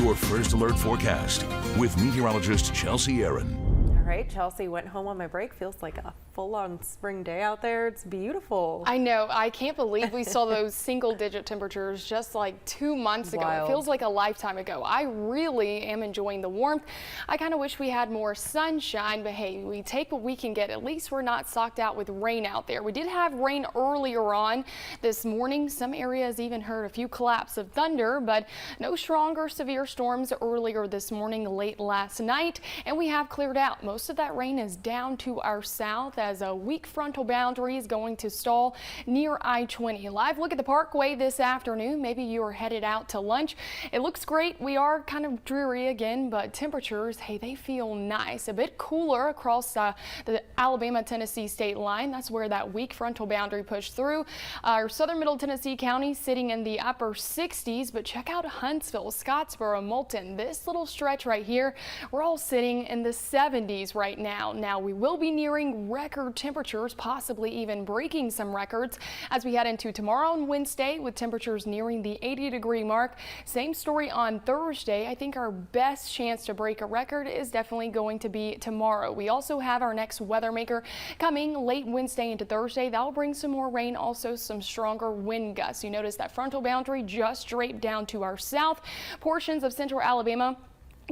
your first alert forecast with meteorologist Chelsea Aaron. All right, Chelsea, went home on my break. Feels like a full-on spring day out there. It's beautiful. I know. I can't believe we saw those single-digit temperatures just like 2 months ago. Wild. It feels like a lifetime ago. I really am enjoying the warmth. I kind of wish we had more sunshine, but hey, we take what we can get. At least we're not socked out with rain out there. We did have rain earlier on this morning. Some areas even heard a few claps of thunder, but no strong or severe storms earlier this morning, late last night, and we have cleared out. Most of that rain is down to our south as a weak frontal boundary is going to stall near I-20. Live look at the Parkway this afternoon. Maybe you are headed out to lunch. It looks great. We are kind of dreary again, but temperatures, hey, they feel nice. A bit cooler across the Alabama-Tennessee state line. That's where that weak frontal boundary pushed through. Our southern middle Tennessee county sitting in the upper 60s, but check out Huntsville, Scottsboro, Moulton. This little stretch right here, we're all sitting in the 70s right now. Now we will be nearing record temperatures, possibly even breaking some records as we head into tomorrow and Wednesday with temperatures nearing the 80-degree mark. Same story on Thursday. I think our best chance to break a record is definitely going to be tomorrow. We also have our next weather maker coming late Wednesday into Thursday. That will bring some more rain, also some stronger wind gusts. You notice that frontal boundary just draped down to our south. Portions of central Alabama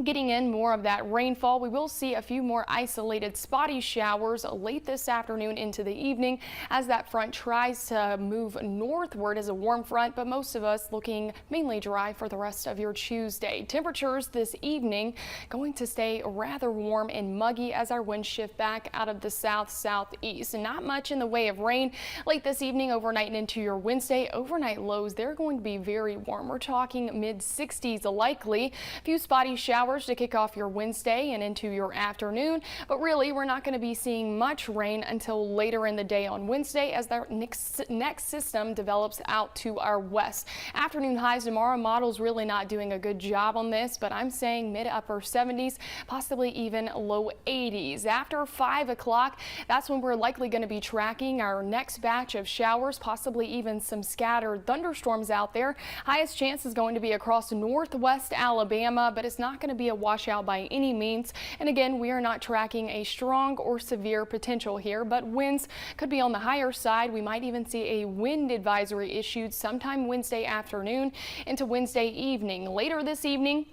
getting in more of that rainfall. We will see a few more isolated spotty showers late this afternoon into the evening as that front tries to move northward as a warm front, but most of us looking mainly dry for the rest of your Tuesday. Temperatures this evening going to stay rather warm and muggy as our winds shift back out of the southeast, and not much in the way of rain late this evening, overnight, and into your Wednesday. Overnight lows, they're going to be very warm. We're talking mid 60s likely. A few spotty showers to kick off your Wednesday and into your afternoon, but really we're not going to be seeing much rain until later in the day on Wednesday as that next system develops out to our west. Afternoon highs tomorrow, models really not doing a good job on this, but I'm saying mid upper 70s, possibly even low 80s. After 5 o'clock, that's when we're likely going to be tracking our next batch of showers, possibly even some scattered thunderstorms out there. Highest chance is going to be across northwest Alabama, but it's not going to be a washout by any means. And again, we are not tracking a strong or severe potential here, but winds could be on the higher side. We might even see a wind advisory issued sometime Wednesday afternoon into Wednesday evening. Later this evening,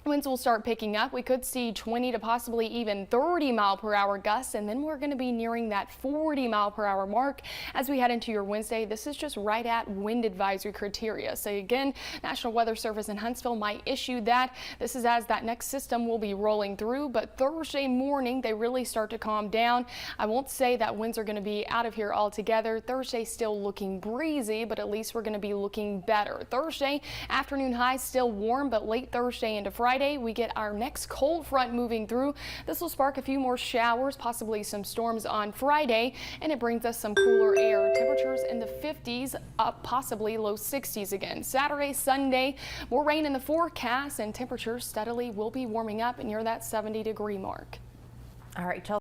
winds will start picking up. We could see 20 to possibly even 30-mile-per-hour gusts, and then we're going to be nearing that 40-mile-per-hour mark as we head into your Wednesday. This is just right at wind advisory criteria. So again, National Weather Service in Huntsville might issue that. This is as that next system will be rolling through, but Thursday morning they really start to calm down. I won't say that winds are going to be out of here altogether. Thursday still looking breezy, but at least we're going to be looking better. Thursday afternoon highs still warm, but late Thursday into Friday we get our next cold front moving through. This will spark a few more showers, possibly some storms on Friday, and it brings us some cooler air. Temperatures in the 50s, up possibly low 60s again. Saturday, Sunday, more rain in the forecast, and temperatures steadily will be warming up near that 70-degree mark. All right, Chelsea.